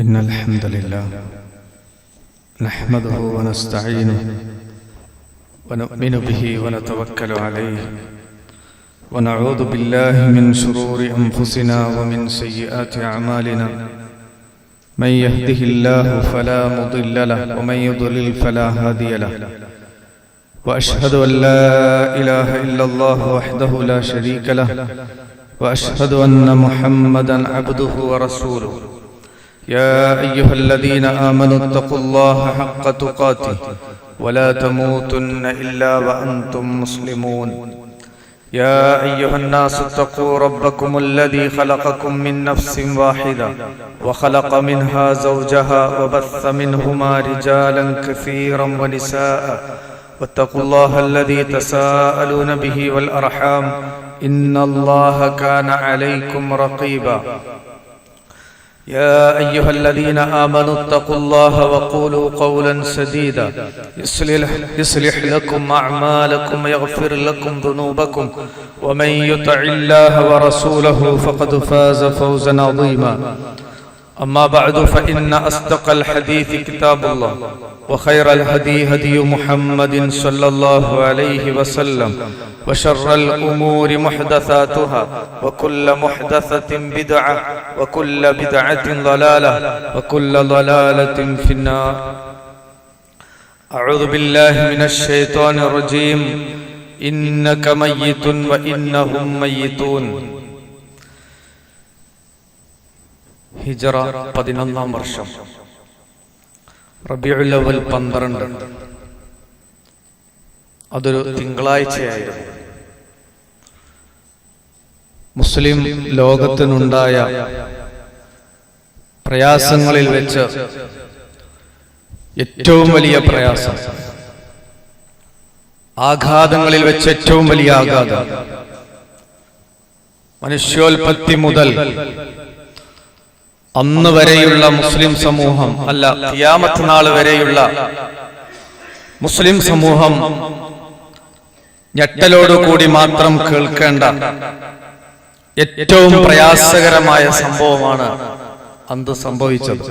إن الحمد لله نحمده ونستعينه ونؤمن به ونتوكل عليه ونعوذ بالله من شرور أنفسنا ومن سيئات أعمالنا من يهده الله فلا مضل له ومن يضلل فلا هادي له وأشهد أن لا إله إلا الله وحده لا شريك له وأشهد أن محمدا عبده ورسوله يا أيها الذين آمنوا اتقوا الله حق تقاته ولا تموتن إلا وأنتم مسلمون يا أيها الناس اتقوا ربكم الذي خلقكم من نفس واحدة وخلق منها زوجها وبث منهما رجالا كثيرا ونساء واتقوا الله الذي تساءلون به والأرحام إن الله كان عليكم رقيبا يا أيها الذين آمنوا اتقوا الله وقولوا قولا سديدا يصلح لكم أعمالكم ويغفر لكم ذنوبكم ومن يطع الله ورسوله فقد فاز فوزا عظيما أما بعد فإن أصدق الحديث كتاب الله وخير الهدي هدي محمد صلى الله عليه وسلم وشر الأمور محدثاتها وكل محدثة بدعة وكل بدعة ضلالة وكل ضلالة في النار أعوذ بالله من الشيطان الرجيم إنك ميت وإنهم ميتون ഹിജറ 11-ാം വർഷം റബീഉൽ അവ്വൽ 12 അതൊരു തിങ്കളാഴ്ചയായിരുന്നു. മുസ്ലിം ലോകത്തിനുണ്ടായ പ്രയാസങ്ങളിൽ വെച്ച് ഏറ്റവും വലിയ പ്രയാസം, ആഘാതങ്ങളിൽ വെച്ച് ഏറ്റവും വലിയ ആഘാതം, മനുഷ്യോൽപത്തി മുതൽ അന്ന് വരെയുള്ള മുസ്ലിം സമൂഹം, അല്ല ഖിയാമത്ത് നാൾ വരെയുള്ള മുസ്ലിം സമൂഹം ഞെട്ടലോടുകൂടി മാത്രം കേൾക്കേണ്ട ഏറ്റവും പ്രയാസകരമായ സംഭവമാണ് അന്ന് സംഭവിച്ചത്.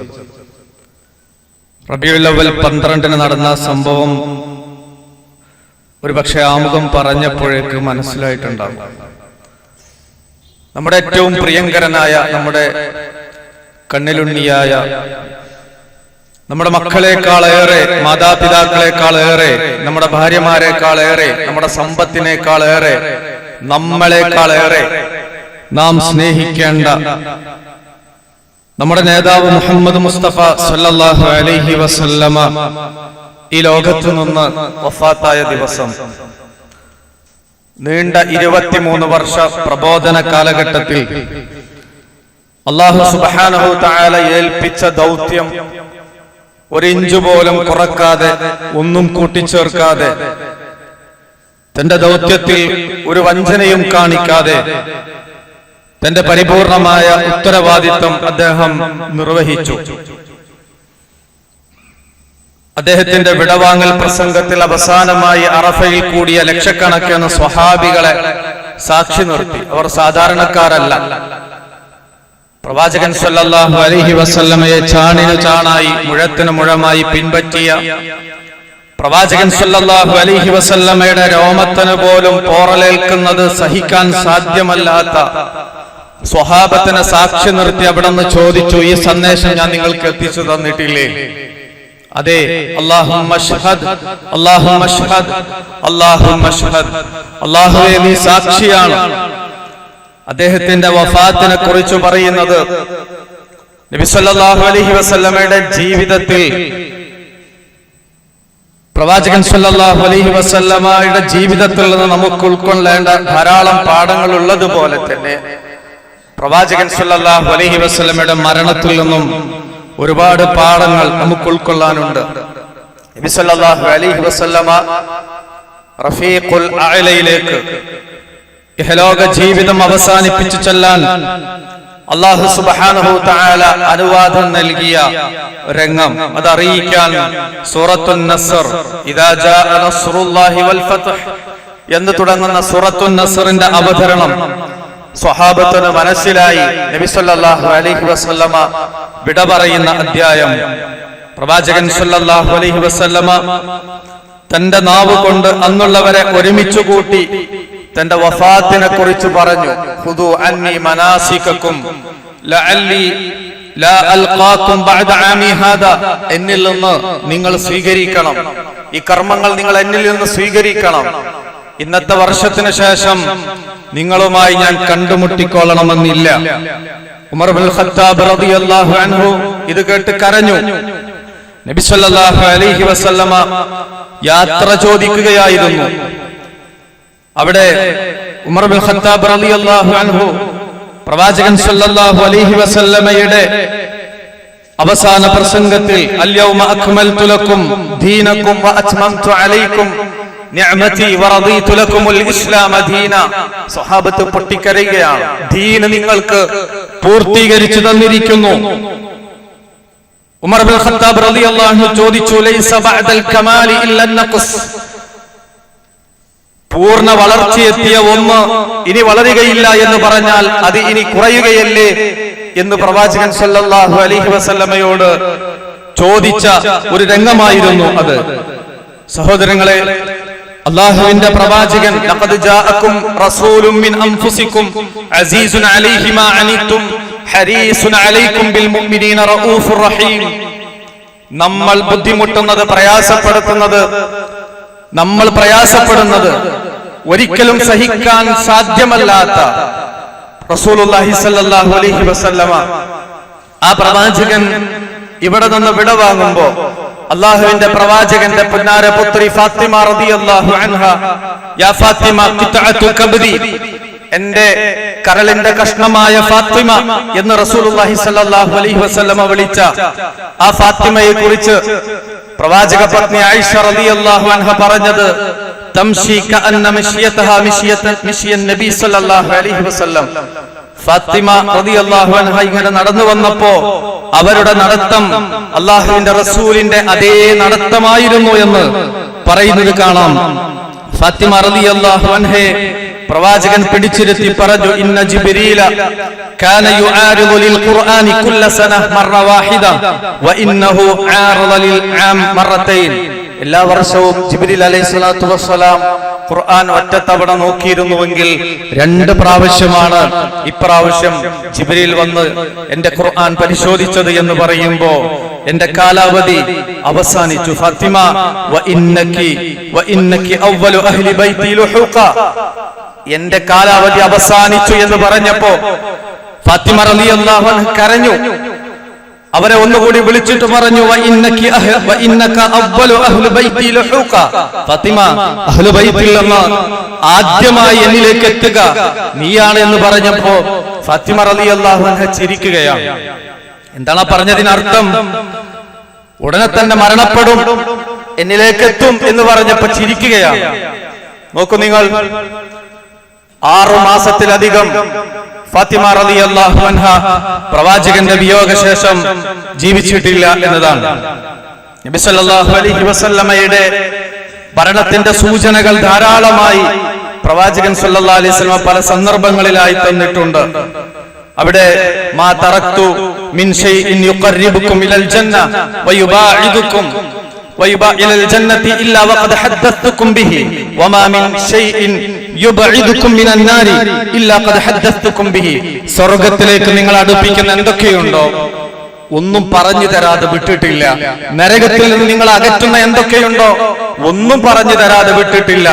റബീഉൽ അവ്വൽ 12 നടന്ന സംഭവം ഒരുപക്ഷെ ആമുഖം പറഞ്ഞപ്പോഴേക്ക് മനസ്സിലായിട്ടുണ്ടാകും. നമ്മുടെ ഏറ്റവും പ്രിയങ്കരനായ, നമ്മുടെ കണ്ണിലുണ്ണിയായ, നമ്മുടെ മക്കളെക്കാളേറെ, മാതാപിതാക്കളെക്കാളേറെ, നമ്മുടെ ഭാര്യമാരെക്കാളേറെ, നമ്മുടെ സമ്പത്തിനേക്കാളേറെ, നമ്മളെക്കാളേറെ നാം സ്നേഹിക്കേണ്ട നമ്മുടെ നേതാവ് മുഹമ്മദ് മുസ്തഫ സല്ലല്ലാഹു അലൈഹി വസല്ലമ ഈ ലോകത്തു നിന്ന് വഫാത്തായ ദിവസം, നീണ്ട 23 വർഷ പ്രബോധന കാലഘട്ടത്തിൽ അല്ലാഹു സുബ്ഹാനഹു തആല ഏൽപ്പിച്ച ദൗത്യം ഒരു ഇഞ്ച് പോലും കുറക്കാതെ, ഒന്നും കൂട്ടിച്ചേർക്കാതെ, തന്റെ ദൗത്യത്തിൽ ഒരു വഞ്ചനയും കാണിക്കാതെ തന്റെ പരിപൂർണമായ ഉത്തരവാദിത്വം അദ്ദേഹം നിർവഹിച്ചു. അദ്ദേഹത്തിന്റെ വിടവാങ്ങൽ പ്രസംഗത്തിൽ അവസാനമായി അറഫയിൽ കൂടിയ ലക്ഷക്കണക്കിന് സ്വഹാബികളെ സാക്ഷി നിർത്തി. അവർ സാധാരണക്കാരല്ല. പ്രവാചകൻ സല്ലല്ലാഹു അലൈഹി വസല്ലമയെ ചാണിന് ചാണായി, മുഴത്തിന് മുഴമായി പിൻപറ്റിയ, പ്രവാചകൻ സല്ലല്ലാഹു അലൈഹി വസല്ലമയുടെ രോമത്തിന് പോലും പോറലേൽക്കുന്നത് സഹിക്കാൻ സാധ്യമല്ലാത്ത സ്വഹാബത്തിനെ സാക്ഷി നിർത്തി അവിടുന്ന് ചോദിച്ചു, ഈ സന്ദേശം ഞാൻ നിങ്ങൾക്ക് എത്തിച്ചു തന്നിട്ടില്ലേ? അതെ. അല്ലാഹുമ്മ അശ്ഹദ്, അല്ലാഹുമ്മ അശ്ഹദ്, അല്ലാഹുമ്മ അശ്ഹദ്. അല്ലാഹുവേ, നീ സാക്ഷിയാണ്. അദ്ദേഹത്തിന്റെ വഫാത്തിനെ കുറിച്ച് പറയുന്നത്, നബി സല്ലല്ലാഹു അലൈഹി വസല്ലമയുടെ ജീവിതത്തിൽ, പ്രവാചകൻ സല്ലല്ലാഹു അലൈഹി വസല്ലമയുടെ ജീവിതത്തിൽ നിന്ന് നമുക്ക് ഉൾക്കൊള്ളേണ്ട ധാരാളം പാഠങ്ങൾ ഉള്ളതുപോലെ തന്നെ പ്രവാചകൻ സല്ലല്ലാഹു അലൈഹി വസല്ലമയുടെ മരണത്തിൽ നിന്നും ഒരുപാട് പാഠങ്ങൾ നമുക്ക് ഉൾക്കൊള്ളാനുണ്ട്. നബി സല്ലല്ലാഹു അലൈഹി വസല്ലമ റഫീഖുൽ അഅലയിലേക്ക്, ഇഹലോക ജീവിതം അവസാനിപ്പിച്ചു ചെല്ലാൻ അല്ലാഹു സുബ്ഹാനഹു തആല അനുവാദം നൽകിയ രംഗം അതറിയിക്കാൻ സൂറത്തുൻ നസ്ർ, ഇദാ ജാഅ നസ്റുല്ലാഹി വൽ ഫത്ഹ് എന്ന് തുടങ്ങുന്ന സൂറത്തുൻ നസ്റിന്റെ അവതരണം സ്വഹാബത്തിന് മനസ്സിലായി. നബി സല്ലല്ലാഹു അലൈഹി വസല്ലമ വിട പറയുന്ന അധ്യായം. പ്രവാചകൻ സല്ലല്ലാഹു അലൈഹി വസല്ലമ തന്റെ നാവ് കൊണ്ട് അന്നുള്ളവരെ ഒരുമിച്ചു കൂട്ടി തന്റെ വഫാത്തിനെ കുറിച്ച് പറഞ്ഞു. ഖുദൂ അന്നി മനാസികക്കും ലഅല്ലി ലാ അൽഖാകും ബഅദ ആമി ഹാദാ. എന്നിൽ നിന്ന് നിങ്ങൾ സ്വീകരിക്കണം, ഈ കർമ്മങ്ങൾ നിങ്ങൾ എന്നിൽ നിന്ന് സ്വീകരിക്കണം. ഇന്നത്തെ വർഷത്തിന് ശേഷം നിങ്ങളുമായി ഞാൻ കണ്ടുമുട്ടിക്കൊള്ളണമെന്നില്ല. ഉമർ ഇബ്നുൽ ഖത്താബ് റളിയല്ലാഹു അൻഹു ഇത് കേട്ട് കരഞ്ഞു. നബി സല്ലല്ലാഹു അലൈഹി വസല്ലമ യാത്ര ചോദിക്കുകയായിരുന്നു. അവിടെ ഉമർ ഇബ്നുൽ ഖത്താബ് റളിയല്ലാഹു അൻഹു പ്രവാചകൻ സല്ലല്ലാഹു അലൈഹി വസല്ലമയുടെ അവസാന പ്രസംഗത്തിൽ അൽയൗമ അക്മൽതു ലക്കും ദീനക്കും വഅത്മംതു അലൈക്കും നിഅമതി വറദീതു ലക്കുമുൽ ഇസ്ലാമ ദീന. സ്വഹാബത്ത് പൊട്ടിക്കരയുകയാണ്. ദീൻ നിങ്ങൾക്ക് പൂർത്തീകരിച്ചു തന്നിരിക്കുന്നു. ഉമർ ഇബ്നുൽ ഖത്താബ് റളിയല്ലാഹു അൻഹു ചോദിച്ചു, ലൈസ ബഅദൽ കമാലി ഇല്ല നഖ്സ്. പൂർണ്ണ വളർച്ചയെത്തിയ ഒന്ന് ഇനി വളരുകയില്ല എന്ന് പറഞ്ഞാൽ അത് ഇനി കുറയുകയല്ലേ എന്ന് പ്രവാചകൻ സല്ലല്ലാഹു അലൈഹി വസല്ലമയോട് ചോദിച്ച ഒരു രംഗമായിരുന്നു അത്. സഹോദരങ്ങളെ, അല്ലാഹുവിന്റെ പ്രവാചകൻ ലഖദ് ജാഅകും റസൂലും മിൻ അൻഫുസികും അസീസുൻ അലൈഹി മാ അനിതും ഹരീസുൻ അലൈക്കും ബിൽ മുഅ്മിനീന റഊഫുർ റഹീം. നമ്മൾ ബുദ്ധിമുട്ടുന്നത്, നമ്മൾ പ്രയാസപ്പെടുന്നത് ഒരിക്കലും സഹിക്കാൻ സാധ്യമല്ലാത്ത റസൂലുള്ളാഹി സ്വല്ലല്ലാഹു അലൈഹി വസല്ലമ ആ പ്രവാചകൻ ഇവിടെ നിന്ന് വിടവാങ്ങുമ്പോ അല്ലാഹുവിന്റെ പ്രവാചകന്റെ പുന്നാരപുത്രി ഫാത്തിമ റളിയല്ലാഹു അൻഹ, യാ ഫാത്തിമ ഖിത്അതു കബ്ദി, എന്റെ കരളിന്റെ കഷ്ണമായ ഫാത്തിമ എന്ന് റസൂലുള്ളാഹി സ്വല്ലല്ലാഹു അലൈഹി വസല്ലമ വിളിച്ച ആ ഫാത്തിമയെ കുറിച്ച് പ്രവാചക പത്നി ആയിഷ റളിയല്ലാഹു അൻഹ പറഞ്ഞത്, തംശി കഅന്ന മശിയതഹാ മിശിയൻ നബി സല്ലല്ലാഹു അലൈഹി വസല്ലം. ഫാത്തിമ റളിയല്ലാഹു അൻഹ ഇങ്ങനെ നടന്നു വന്നപ്പോ അവരുടെ നടത്തം അല്ലാഹുവിന്റെ റസൂലിന്റെ അതേ നടത്തമായിരുന്നു എന്ന് പറയുന്നത് കാണാം. ഫാത്തിമ റളിയല്ലാഹു അൻഹയെ പ്രവാചകൻ പിടിച്ചിരുത്തി പറഞ്ഞു, ഇന്ന ജിബ്രീല കാന യുആരിദു ലിൽ ഖുർആനി കുല്ല സന മറ വാഹിദ വ ഇന്നഹു ആറദ ലിൽ ആം മറതൈൻ. എല്ലാ വർഷവും ജിബ്രീൽ അലൈഹിസ്സലാത്തു വസ്സലാം ഖുർആൻ ഒറ്റത്തവണ നോക്കിയിരുന്നുവെങ്കിൽ 2 പ്രാവശ്യമാണ് ഇപ്രാവശ്യം ജിബ്രീൽ വന്ന് എന്റെ ഖുർആൻ പരിശോധിച്ചത് എന്ന് പറയുമ്പോ എന്റെ കാലാവധി അവസാനിച്ചു. ഫാത്തിമ വ ഇന്നക്കി അവ്വലു അഹ്ലി ബൈതി ലുഹൂഖ, എന്റെ കാലാവധി അവസാനിച്ചു എന്ന് പറഞ്ഞപ്പോ ഫാത്തിമ റളിയല്ലാഹു അൻഹ കരഞ്ഞു. അവരെ ഒന്നുകൂടി വിളിച്ചിട്ട് പറഞ്ഞു, ഫാത്തിമ, അഹ്ലു ബൈത്തിൽ നിന്ന് ആദ്യമായി എന്നിലേക്ക് എത്തുക നീയാണ് എന്ന് പറഞ്ഞപ്പോ ഫാത്തിമ റളിയല്ലാഹു അൻഹ ചിരിക്കുകയാണ്. എന്താണ് പറഞ്ഞതിനർത്ഥം? ഉടനെ തന്നെ മരണപ്പെടും, എന്നിലേക്ക് എത്തും എന്ന് പറഞ്ഞപ്പോ ചിരിക്കുകയാണ്. നോക്കൂ നിങ്ങൾ, 6 മാസത്തിലധികം ഫാത്തിമ റളിയല്ലാഹു അൻഹ പ്രവാചകന്റെ വിയോഗശേഷം ജീവിച്ചിട്ടില്ല എന്നതാണ്. നബി സല്ലല്ലാഹു അലൈഹി വസല്ലമയുടെ ഭരണത്തിന്റെ സൂചനകൾ ധാരാളമായി പ്രവാചകൻ സല്ലല്ലാഹു അലൈഹി വസല്ലമ പല സന്ദർഭങ്ങളിലായി തന്നിട്ടുണ്ട്. അവിടെ മാ തറക്തു മിൻ ഷൈഇൻ യുഖർരിബുക്കും ഇലൽ ജന്ന വയുബാഇദുക്കും ഇലൽ ജന്നതി ഇല്ലാ വഖദ് ഹദ്ദത്തുക്കും ബിഹി വമാ മിൻ ഷൈഇൻ യുബഇദുക്കും മിനൻ നാരി ഇല്ലാ ഖദ് ഹദ്ദത്തുക്കും ബിഹി. സ്വർഗ്ഗത്തിലേക്ക് നിങ്ങൾ അടുപ്പിക്കുന്ന എന്തൊക്കെയുണ്ടോ ഒന്നും പറഞ്ഞു തരാതെ വിട്ടിട്ടില്ല. നരകത്തിൽ നിന്ന് നിങ്ങൾ അകറ്റുന്ന എന്തൊക്കെയുണ്ടോ ഒന്നും പറഞ്ഞു തരാതെ വിട്ടിട്ടില്ല.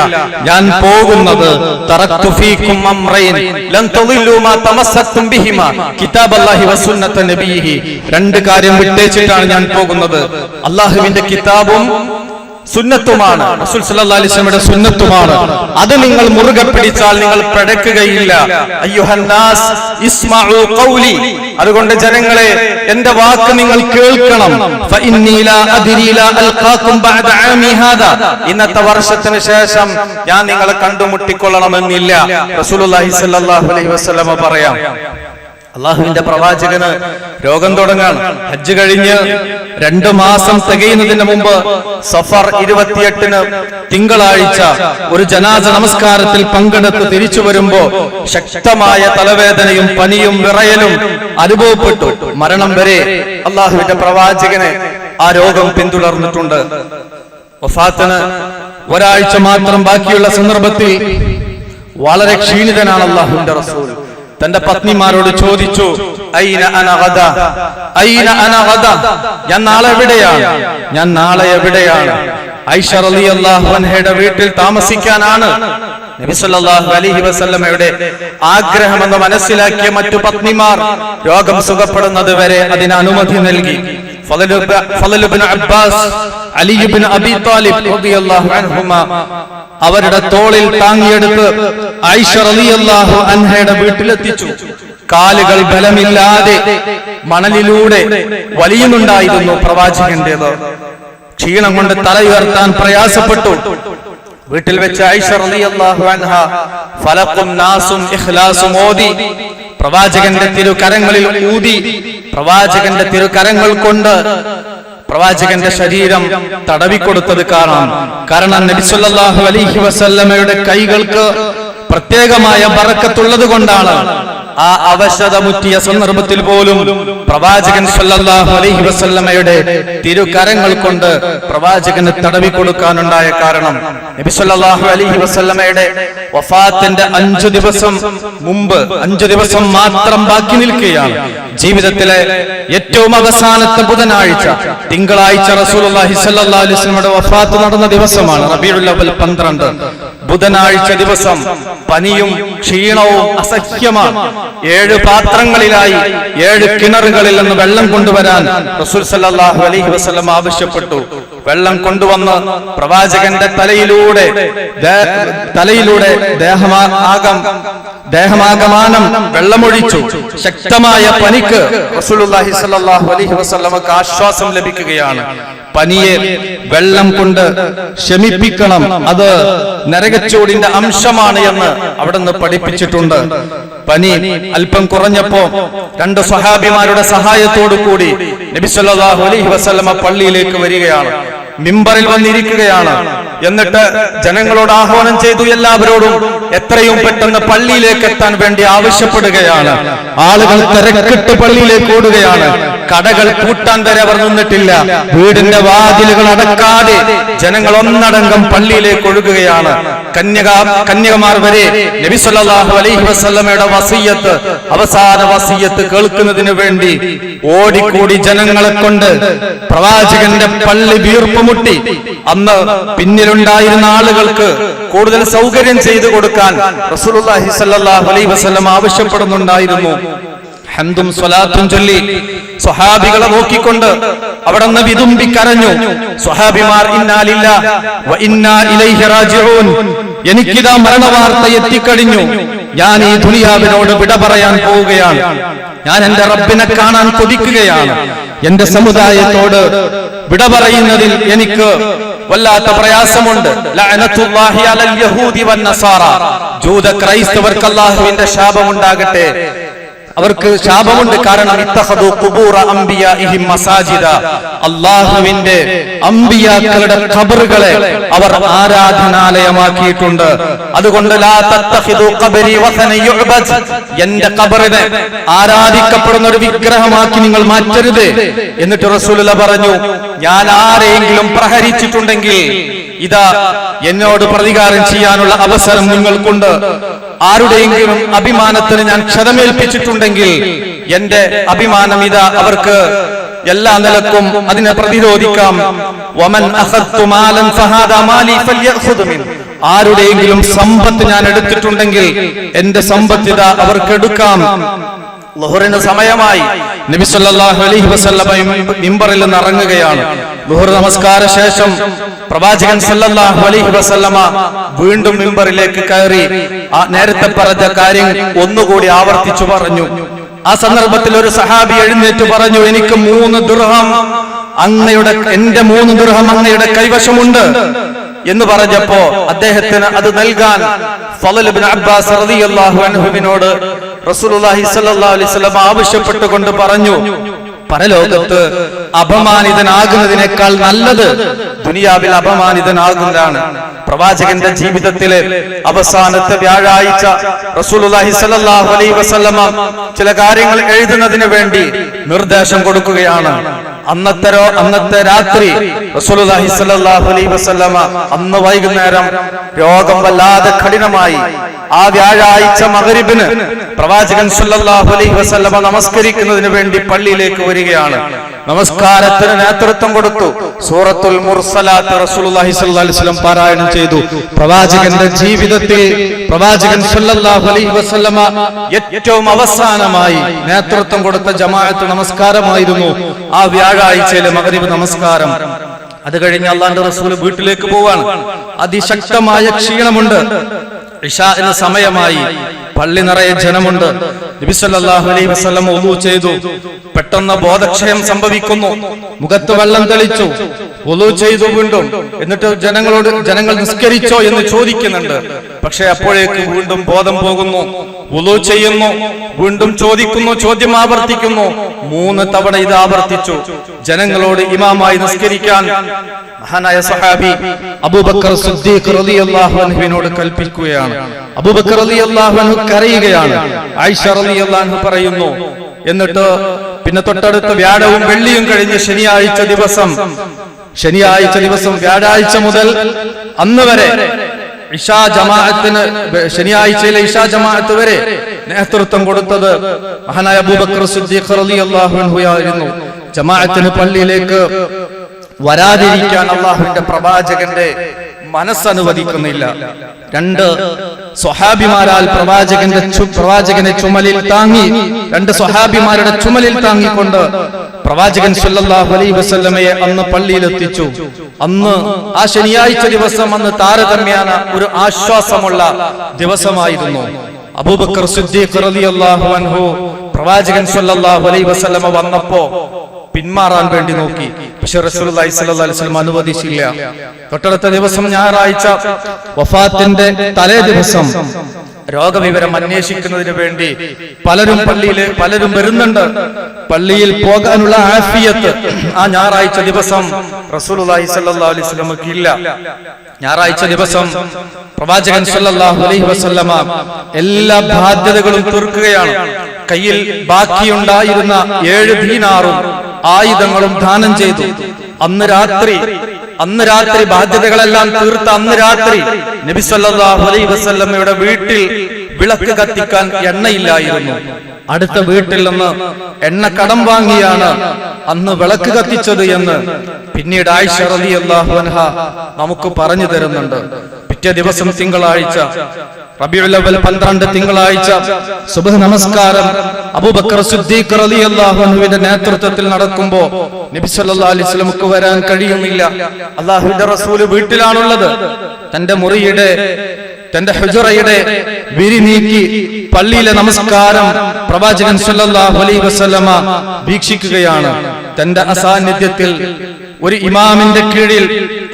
ഞാൻ പോകുന്നത് തറക്തു ഫീകും അംറൈൻ ലൻ തദില്ലു മാ തമസ്സക്തും ബിഹിമാ കിതാബല്ലാഹി വസുന്നത നബിയിഹി. 2 കാര്യം വിട്ടേച്ചിട്ടാണ് ഞാൻ പോകുന്നത്. അല്ലാഹുവിന്റെ കിതാബും സുന്നത്തുമാണ്, റസൂൽ സല്ലല്ലാഹു അലൈഹി വസല്ലമയുടെ സുന്നത്തുമാണ്. അത് നിങ്ങൾ മുറുകെ പിടിച്ചാൽ നിങ്ങൾ പിഴക്കുകയില്ല. അയ്യുഹന്നാസ് ഇസ്മഉ ഖൗലി, അതുകൊണ്ട് ജനങ്ങളെ എന്റെ വാക്ക് നിങ്ങൾ കേൾക്കണം. ഫഇന്നീ ലാ അദ്രി ലാ അൽഖാകും ബഅദ ആമി ഹാദാ, ഇന്നത്തെ വർഷത്തിന് ശേഷം ഞാൻ നിങ്ങളെ കണ്ടുമുട്ടിക്കൊള്ളണമെന്നില്ല. റസൂലുള്ളാഹി സ്വല്ലല്ലാഹു അലൈഹി വസല്ലമ പറയാം. അള്ളാഹുവിന്റെ പ്രവാചകന് രോഗം തുടങ്ങാണ്. ഹജ്ജ് കഴിഞ്ഞ് 2 മാസം തികയുന്നതിന് മുമ്പ് സഫർ 28-ന് തിങ്കളാഴ്ച ഒരു ജനാസ നമസ്കാരത്തിൽ പങ്കെടുത്ത് തിരിച്ചു വരുമ്പോ ശക്തമായ തലവേദനയും പനിയും വിറയലും അനുഭവപ്പെട്ടു. മരണം വരെ അള്ളാഹുവിന്റെ പ്രവാചകനെ ആ രോഗം പിന്തുടർന്നിട്ടുണ്ട്. വഫാത്തിന് ഒരാഴ്ച മാത്രം ബാക്കിയുള്ള സന്ദർഭത്തിൽ വളരെ ക്ഷീണിതനാണ് അള്ളാഹുവിന്റെ റസൂൽ. തന്റെ പത്നിമാരോട് ചോദിച്ചു, ഐന അന ഗദ, ഐന അന ഗദ, ഞാൻ നാളെ എവിടെയാണ്? ഐഷ റളിയല്ലാഹു അൻഹയുടെ വീട്ടിൽ താമസിക്കാനാണ് നബി സല്ലല്ലാഹു അലൈഹി വസല്ലമയുടെ ആഗ്രഹമെന്ന് മനസ്സിലാക്കിയ മറ്റു പത്നിമാർ രോഗം സുഖപ്പെടുന്നത് വരെ അതിന് അനുമതി നൽകി. ഫളൽ ഇബ്നു അബ്ബാസ്, അലി ഇബ്നു അബി ത്വാലിബ് റളിയല്ലാഹു അൻഹുമാ അവരുടെ തോളിൽ താങ്ങിയെടുത്ത് ആയിഷ റളിയല്ലാഹു അൻഹയുടെ വീട്ടിലെത്തിച്ചു. കാലുകൾ ബലമില്ലാതെ മണലിലൂടെ വലിയുന്നുണ്ടായിരുന്നു പ്രവാചകന്റേത്. ക്ഷീണം കൊണ്ട് തലയുയർത്താൻ പ്രയാസപ്പെട്ടു. വീട്ടിൽ വെച്ച് ആയിഷ റളിയല്ലാഹു അൻഹ ഫലഖും നാസും ഇഖ്ലാസും ഓതി പ്രവാചകന്റെ തിരുകരങ്ങളിൽ ഊതി പ്രവാചകന്റെ തിരുകരങ്ങൾ കൊണ്ട് പ്രവാചകന്റെ ശരീരം തടവിക്കൊടുത്തത് കാണാം. കാരണം നബി സല്ലല്ലാഹു അലൈഹി വസല്ലമയുടെ കൈകൾക്ക് പ്രത്യേകമായ ബറക്കത്തുള്ളത് കൊണ്ടാണ് ആ അവശത മുറ്റിയ സന്ദർഭത്തിൽ പോലും പ്രവാചകൻ സല്ലല്ലാഹു അലൈഹി വസല്ലമയുടെ തിരുകരങ്ങൾ കൊണ്ട് പ്രവാചകന് തടവി കൊടുക്കാനുണ്ടായ കാരണം നബി സല്ലല്ലാഹു അലൈഹി വസല്ലമയുടെ വഫാത്തിന്റെ 5 ദിവസം മുമ്പ് 5 ദിവസം മാത്രം ബാക്കി നിൽക്കുകയാണ്. ജീവിതത്തിലെ ഏറ്റവും അവസാനത്തെ ബുധനാഴ്ച തിങ്കളാഴ്ച റസൂലുള്ളാഹി സ്വല്ലല്ലാഹു അലൈഹി വസല്ലമയുടെ വഫാത്ത് നടന്ന ദിവസമാണ് റബീഉൽ അവ്വൽ 12. ബുധനാഴ്ച ദിവസം പനിയും ക്ഷീണവും അസഹ്യമാണ്. 7 പാത്രങ്ങളിലായി 7 കിണറുകളിൽ നിന്ന് വെള്ളം കൊണ്ടുവരാൻ റസൂൽ സല്ലല്ലാഹു അലൈഹി വസല്ലം ആവശ്യപ്പെട്ടു. വെള്ളം കൊണ്ടുവന്ന് പ്രവാചകന്റെ തലയിലൂടെ ദേഹമാകമാനം വെള്ളമൊഴിച്ചു. ശക്തമായ പനിക്ക് റസൂലുള്ളാഹി സ്വല്ലല്ലാഹു അലൈഹി വസല്ലമക്ക് ആശ്വാസം ലഭിക്കുകയാണ്. പനിയെ വെള്ളം കൊണ്ട് ശമിപ്പിക്കണം, അത് നരകച്ചൂടിന്റെ അംശമാണ് എന്ന് അവിടുന്ന് പഠിപ്പിച്ചിട്ടുണ്ട്. പനി അല്പം കുറഞ്ഞപ്പോ 2 സ്വഹാബിമാരുടെ സഹായത്തോടു കൂടി നബി സല്ലല്ലാഹു അലൈഹി വസല്ലമ പള്ളിയിലേക്ക് വരികയാണ്. മിമ്പറിൽ വന്നിരിക്കുകയാണ്. എന്നിട്ട് ജനങ്ങളോട് ആഹ്വാനം ചെയ്തു, എല്ലാവരോടും എത്രയും പെട്ടെന്ന് പള്ളിയിലേക്ക് എത്താൻ വേണ്ടി ആവശ്യപ്പെടുകയാണ്. ആളുകൾ തിരക്കിട്ട് പള്ളിയിലേക്ക് ഓടുകയാണ്. കടകൾ പൂട്ടാൻ വരെ അവർ നിന്നിട്ടില്ല. വീടിന്റെ വാതിലുകൾ അടക്കാതെ ജനങ്ങൾ ഒന്നടങ്കം പള്ളിയിലേക്ക് ഒഴുകുകയാണ്. കന്യകമാർ വരെ നബി സല്ലല്ലാഹു അലൈഹി വസല്ലമയുടെ വസിയ്യത്ത്, അവസാന വസിയ്യത്ത് കേൾക്കുന്നതിന് വേണ്ടി ഓടിക്കൂടി ജനങ്ങളെ കൊണ്ട് പ്രവാചകന്റെ പള്ളി വീർപ്പുമുട്ടി. അന്ന് പിന്നിലുണ്ടായിരുന്ന ആളുകൾക്ക് കൂടുതൽ സൗകര്യം ചെയ്തു കൊടുക്കാൻ റസൂലുള്ളാഹി സ്വല്ലല്ലാഹു അലൈഹി വസല്ലം ആവശ്യപ്പെടുന്നുണ്ടായിരുന്നു. ഹംദും സ്വലാത്തും ചൊല്ലി സ്വഹാബികളെ നോക്കിക്കൊണ്ട് അവിടുന്ന് വിതുമ്പി കരഞ്ഞു. സ്വഹാബിമാർ ഇന്നാ ലില്ലാഹി വ ഇന്നാ ഇലൈഹി റാജിഊൻ, എനിക്കിതാ മരണവാർത്ത എത്തിക്കഴിഞ്ഞു. ഞാൻ ഈ ദുനിയാവിനോട് വിട പറയാൻ പോവുകയാണ്. ഞാൻ എന്റെ റബ്ബിനെ കാണാൻ കൊതിക്കുകയാണ്. എന്റെ സമുദായത്തോട് വിട പറയുന്നതിൽ എനിക്ക് വല്ലാത്ത പ്രയാസമുണ്ട്. ലഅനത്തുല്ലാഹി അലൽ യഹൂദി വൻ നസാറ, ജൂത ക്രൈസ്തവർക്ക് അല്ലാഹുവിന്റെ ശാപമുണ്ടാകട്ടെ. അവർക്ക് ശാപമുണ്ട്. കാരണം ഇത്തഖദു ഖുബൂറ അംബിയാഇഹിം മസാജിദ, അല്ലാഹുവിന്റെ അംബിയാക്കളുടെ ഖബറുകളെ അവർ ആരാധനാലയമാക്കിയിട്ടുണ്ട്. അതുകൊണ്ട് ലാ തത്തഖിദു ഖബരി വസന യുഅബദ്, എന്റെ ഖബറിനെ ആരാധിക്കപ്പെടുന്ന ഒരു വിഗ്രഹമാക്കി നിങ്ങൾ മാറ്റരുത്. എന്നിട്ട് റസൂലുള്ളാഹി പറഞ്ഞു, ഞാൻ ആരെയെങ്കിലും പ്രഹരിച്ചിട്ടുണ്ടെങ്കിൽ ഇതാ എന്നോട് പ്രതികാരം ചെയ്യാനുള്ള അവസരം നിങ്ങൾക്കുണ്ട്. ആരുടെയെങ്കിലും അഭിമാനത്തിന് ഞാൻ ക്ഷതമേൽപ്പിച്ചിട്ടുണ്ടെങ്കിൽ എന്റെ അഭിമാനം ഇതാ അവർക്ക് എല്ലാ നിലക്കും അതിനെ പ്രതിരോധിക്കാം. വമൻ അഖദ്തു മാലൻ ഫഹാദാ മാലി ഫൽയഖുദ് മിൻ, ആരുടെയെങ്കിലും സമ്പത്ത് ഞാൻ എടുത്തിട്ടുണ്ടെങ്കിൽ എന്റെ സമ്പത്ത് ഇതാ അവർക്ക് എടുക്കാം. ളുഹറിന് സമയമായി. നബി സല്ലല്ലാഹു അലൈഹി വസല്ലം മിമ്പറിൽ നിന്ന് ഇറങ്ങുകയാണ്. ളുഹർ നമസ്കാര ശേഷം പ്രവാചകൻ സല്ലല്ലാഹു അലൈഹി വസല്ലമ വീണ്ടും മിമ്പറിലേക്ക് കയറി ആ നേരത്തെ പറഞ്ഞ കാര്യം ഒന്നുകൂടി ആവർത്തിച്ചു പറഞ്ഞു. ആ സന്ദർഭത്തിൽ ഒരു സഹാബി എഴുന്നേറ്റ് പറഞ്ഞു, എനിക്ക് 3 ദിർഹം എന്റെ 3 ദിർഹം അങ്ങയുടെ കൈവശമുണ്ട് എന്ന് പറഞ്ഞപ്പോ അദ്ദേഹത്തിന് അത് നൽകാൻ ഫളൽ ഇബ്നു അബ്ബാസ് റളിയല്ലാഹു അൻഹുവിനോട് റസൂലുള്ളാഹി സ്വല്ലല്ലാഹു അലൈഹി വസല്ലം ആവശ്യപ്പെട്ടുകൊണ്ട് പറഞ്ഞു, പരലോകത്ത് അപമാനിതനാകുന്നതിനേക്കാൾ നല്ലത് ദുനിയാവിൽ അപമാനിതനാകുന്നതാണ്. പ്രവാചകന്റെ ജീവിതത്തിലെ അവസാനത്തെ വ്യാഴാഴ്ച റസൂലുള്ളാഹി സ്വല്ലല്ലാഹു അലൈഹി വസല്ലം ചില കാര്യങ്ങൾ എഴുതുന്നതിന് വേണ്ടി നിർദ്ദേശം കൊടുക്കുകയാണ്. അന്നത്തെ രാത്രി റസൂലുള്ളാഹി സ്വല്ലല്ലാഹു അലൈഹി വസല്ലം അന്ന് വൈകുന്നേരം രോഗം വല്ലാതെ കഠിനമായി. ആ വ്യാഴാഴ്ച മഗ്രിബിന് പ്രവാചകൻ സ്വല്ലല്ലാഹു അലൈഹി വസല്ലം നമസ്കരിക്കുന്നതിന് വേണ്ടി പള്ളിയിലേക്ക് വരികയാണ്. നമസ്കാരത്തിന് നേതൃത്വം കൊടുത്തു. സൂറത്തുൽ മുർസലാത്ത് റസൂലുള്ളാഹി സ്വല്ലല്ലാഹു അലൈഹി വസല്ലം പാരായണം ചെയ്തു. പ്രവാചകന്റെ ജീവിതത്തിൽ പ്രവാചകൻ സ്വല്ലല്ലാഹു അലൈഹി വസല്ലം ഏറ്റവും അവസാനമായി നേതൃത്വം കൊടുത്ത ജമാഅത്ത് നമസ്കാരമായിരുന്നു ആ വ്യാഴാഴ്ചയിലെ മഗ്രിബ് നമസ്കാരം. അത് കഴിഞ്ഞ് അല്ലാഹുവിന്റെ റസൂൽ വീട്ടിലേക്ക് പോവാണ്. അതിശക്തമായ ക്ഷീണമുണ്ട്. ഇശാ എന്ന സമയമായി. പള്ളി നിറയെ ജനമുണ്ട്. നബി സല്ലല്ലാഹു അലൈഹി വസല്ലം വുളൂ ചെയ്തു. പെട്ടെന്ന് ബോധക്ഷയം സംഭവിക്കുന്നു. മുഖത്ത് വെള്ളം തെളിച്ചു. വുളൂ ചെയ്തു വീണ്ടും. എന്നിട്ട് ജനങ്ങൾ നിസ്കരിച്ചോ എന്ന് ചോദിക്കുന്നുണ്ട്. പക്ഷെ അപ്പോഴേക്ക് വീണ്ടും ബോധം പോകുന്നു. വുളൂ ചെയ്യുന്നു, വീണ്ടും ചോദിക്കുന്നു, ചോദ്യം ആവർത്തിക്കുന്നു. 3 തവണ ഇത് ആവർത്തിച്ചു. ജനങ്ങളോട് ഇമാമായി നിസ്കരിക്കാൻ മഹാനായ സഹാബി അബൂബക്കർ സിദ്ദീഖ് റളിയല്ലാഹു അൻഹുവിനോട് കൽപ്പിക്കുകയാണ്. അബൂബക്കർ റളിയല്ലാഹു അൻഹു കരയുകയാണ്. ആയിഷ റളിയല്ലാഹു അൻഹ പറയുന്നു, എന്നിട്ട് പിന്നെ തൊട്ടടുത്ത വ്യാഴവും വെള്ളിയും കഴിഞ്ഞ് ശനിയാഴ്ച ദിവസം വ്യാഴാഴ്ച മുതൽ അന്ന് വരെ ഇശാ ജമാഅത്തിന്, ശനിയാഴ്ചയിലെ ഇശാ ജമാഅത്ത് വരെ നേതൃത്വം കൊടുത്തത് മഹാനായ അബൂബക്കർ സിദ്ദീഖ് റളിയല്ലാഹു അൻഹു ആയിരുന്നു. ജമാഅത്തിന് പള്ളിയിലേക്ക് വരാതിരിക്കാൻ അല്ലാഹുവിന്റെ പ്രവാചകന്റെ മനസ്സനുവദിക്കുന്നില്ല. 2 സ്വഹാബിമാരാൽ പ്രവാചകനെ ചുമലിൽ താങ്ങി, 2 സ്വഹാബിമാരുടെ ചുമലിൽ താങ്ങിക്കൊണ്ട് പ്രവാചകൻ സ്വല്ലല്ലാഹു അലൈഹി വസല്ലമയെ അന്ന് പള്ളിയിലെത്തിച്ചു. അന്ന് ആ ശനിയാഴ്ച ദിവസം അന്ന് താരതമ്യേന ഒരു ആശ്വാസമുള്ള ദിവസമായിരുന്നു. അബൂബക്കർ സിദ്ദീഖ് റളിയല്ലാഹു അൻഹു പ്രവാചകൻ സ്വല്ലല്ലാഹു അലൈഹി വസല്ലമ വന്നപ്പോ പിന്മാറാൻ വേണ്ടി നോക്കി. പക്ഷെ റസൂലുള്ളാഹി സ്വല്ലല്ലാഹു അലൈഹി വസല്ലം അനുവദിച്ചില്ല. തൊട്ടടുത്ത ദിവസം ഞായറാഴ്ച വഫാത്തിന്റെ തലേ ദിവസം രോഗവിവരം അന്വേഷിക്കുന്നതിന് വേണ്ടി പലരും വരുന്നുണ്ട്. പള്ളിയിൽ പോകാനുള്ള ആഫിയത്ത് ആ ഞായറാഴ്ച ദിവസം റസൂലുള്ളാഹി സ്വല്ലല്ലാഹു അലൈഹി വസല്ലമക്ക് ഇല്ല. ഞായറാഴ്ച ദിവസം പ്രവാചകൻ സ്വല്ലല്ലാഹു അലൈഹി വസല്ലമ എല്ലാ ബാധ്യതകളും തീർക്കുകയാണ്. കയ്യിൽ ബാക്കിയുണ്ടായിരുന്ന 7 ദീനാറും ആയുധങ്ങളും ദാനം ചെയ്തു. അന്ന് രാത്രി ബാധ്യതകളെല്ലാം തീർത്ത അന്ന് രാത്രി നബി സല്ലല്ലാഹു അലൈഹി വസല്ലമയുടെ വീട്ടിൽ വിളക്ക് കത്തിക്കാൻ എണ്ണയില്ലായിരുന്നു. അടുത്ത വീട്ടിൽ നിന്ന് എണ്ണ കടം വാങ്ങിയാണ് അന്ന് വിളക്ക് കത്തിച്ചത് എന്ന് പിന്നീട് ആയിഷ റളിയല്ലാഹു അൻഹ നമുക്ക് പറഞ്ഞു തരുന്നുണ്ട്. പിറ്റേ ദിവസം തിങ്കളാഴ്ച റബീഉൽ അവ്വൽ 12 തിങ്കളാഴ്ച സുബ്ഹ് നമസ്കാരം അബൂബക്കർ സിദ്ദീഖ് റളിയല്ലാഹു അൻഹുവിന്റെ നേതൃത്വത്തിൽ നടക്കുമ്പോൾ നബി സല്ലല്ലാഹു അലൈഹി വസല്ലമക്ക് വരാൻ കഴിയുന്നില്ല. അല്ലാഹുവിന്റെ റസൂൽ വീട്ടിലാണുള്ളത്. തന്റെ ഹുജറയുടെ വിരി നീക്കി പള്ളിയിലെ നമസ്കാരം പ്രവാചകൻ സ്വല്ലല്ലാഹു അലൈഹി വസല്ലമ വീക്ഷിക്കുകയാണ്. തന്റെ അസാന്നിധ്യത്തിൽ ഒരു ഇമാമിന്റെ കീഴിൽ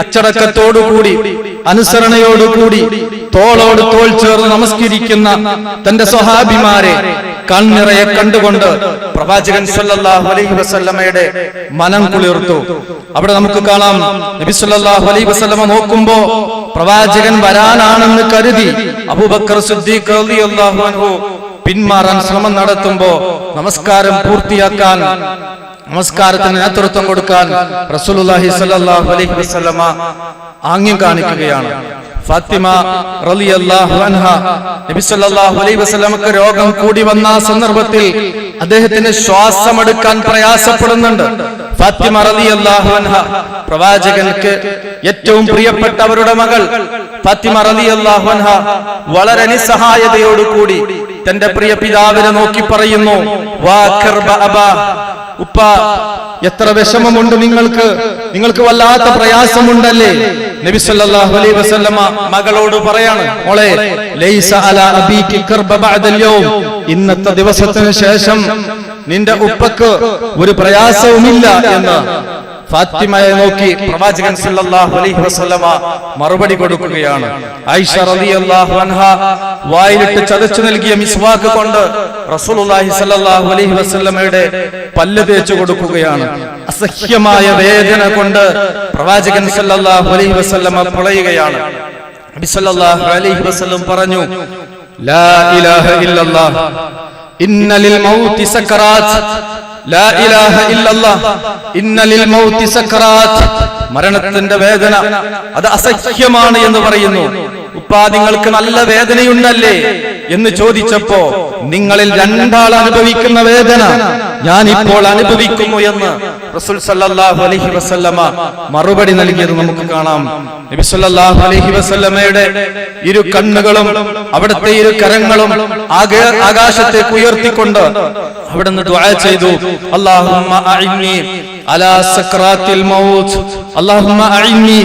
അച്ചടക്കത്തോടുകൂടി അനുസരണയോടുകൂടി തോളോട് തോൾ ചേർന്ന് നമസ്കരിക്കുന്ന തന്റെ സ്വഹാബിമാരെ കണ്ണിറയെ കണ്ടുകൊണ്ട് പ്രവാചകൻ സ്വല്ലല്ലാഹു അലൈഹി വസല്ലമയുടെ മനം കുളിർത്തു. അവിടെ നമുക്ക് കാണാം, നബി സ്വല്ലല്ലാഹു അലൈഹി വസല്ലമ നോക്കുമ്പോ പ്രവാചകൻ വരാനാണെന്ന് കരുതി അബൂബക്കർ സിദ്ദീഖ് റളിയല്ലാഹു അൻഹു പിന്മാറാൻ ശ്രമം നടത്തുമ്പോ നമസ്കാരം പൂർത്തിയാക്കാൻ, നമസ്കാരത്തിന് നേതൃത്വം കൊടുക്കാൻ റസൂലുള്ളാഹി സ്വല്ലല്ലാഹു അലൈഹി വസല്ലമ ആംഗ്യം കാണിക്കുകയാണ്. ഫാത്തിമ റളിയല്ലാഹു അൻഹ നബി സല്ലല്ലാഹു അലൈഹി വസല്ലമക്ക് രോഗം കൂടി വന്ന സന്ദർഭത്തിൽ അദ്ദേഹത്തിന് ശ്വാസമെടുക്കാൻ പ്രയാസപ്പെടുന്നുണ്ട്. ഫാത്തിമ റളിയല്ലാഹു അൻഹ പ്രവാചകർക്ക് ഏറ്റവും പ്രിയപ്പെട്ട അവരുടെ മകൾ ഫാത്തിമ റളിയല്ലാഹു അൻഹ വളരെ നിസ്സഹായതയോടുകൂടി തന്റെ പ്രിയ പിതാവിനെ നോക്കി പറയുന്നു, വാ കർബ അബാ, ഉപ്പ എത്ര വിഷമമുണ്ട് നിങ്ങൾക്ക് വല്ലാത്ത പ്രയാസമുണ്ടല്ലേ. നബി സല്ലല്ലാഹു അലൈഹി വസല്ലമ മകളോട് പറയാണ്, മോളെ ലൈസ അലാ അബീകി കർബ ബഅദൽ യൗം, ഇന്നത്തെ ദിവസത്തിന് ശേഷം നിന്റെ ഉപ്പക്ക് ഒരു പ്രയാസവുമില്ല എന്ന് ഫാത്തിമയെ നോക്കി പ്രവാചകൻ സല്ലല്ലാഹു അലൈഹി വസല്ലമ മറുപടി കൊടുക്കുകയാണ്. ആയിഷ റളിയല്ലാഹു അൻഹ വായിലിട്ട് ചതച്ചു നൽകിയ മിസ്വാക്ക് കൊണ്ട് റസൂലുള്ളാഹി സല്ലല്ലാഹു അലൈഹി വസല്ലമയുടെ പല്ല് തേച്ചു കൊടുക്കുകയാണ്. അസഹ്യമായ വേദന കൊണ്ട് പ്രവാചകൻ സല്ലല്ലാഹു അലൈഹി വസല്ലമ പൊളയുകയാണ്. നബി സല്ലല്ലാഹു അലൈഹി വസല്ലം പറഞ്ഞു, ലാ ഇലാഹ ഇല്ലല്ലാഹ് ഇന്ന ലിൽ മൗതി സക്കറാത്ത്, ലാ ഇലാഹ ഇല്ലല്ലാഹ് ഇന്ന ലിൽ മൗതി സക്കറാത്ത്. മരണത്തിന്റെ വേദന അത് അസഹ്യമാണ് എന്ന് പറയുന്നു. ഉപ്പാ, നിങ്ങൾക്ക് നല്ല വേദനയുണ്ടല്ലേ എന്ന് ചോദിച്ചപ്പോ, നിങ്ങളിൽ രണ്ടാൾ അനുഭവിക്കുന്ന വേദന ഞാൻ ഇപ്പോൾ അനുഭവിക്കുന്നു എന്ന് റസൂൽ സല്ലല്ലാഹു അലൈഹി വസല്ലമ മറുപടി നൽകിയത് നമുക്ക് കാണാം. നബി സല്ലല്ലാഹു അലൈഹി വസല്ലമയുടെ ഇരു കണ്ണുകളും അവിടുത്തെ ഇരു കരങ്ങളും ആകാശത്തേക്ക് ഉയർത്തിക്കൊണ്ട് അവിടുന്ന് ദുആ ചെയ്തു, അല്ലാഹുമ്മ അഇന്നി അലാ സക്രാത്തിൽ മൗത്ത്, അല്ലാഹുമ്മ അഇന്നി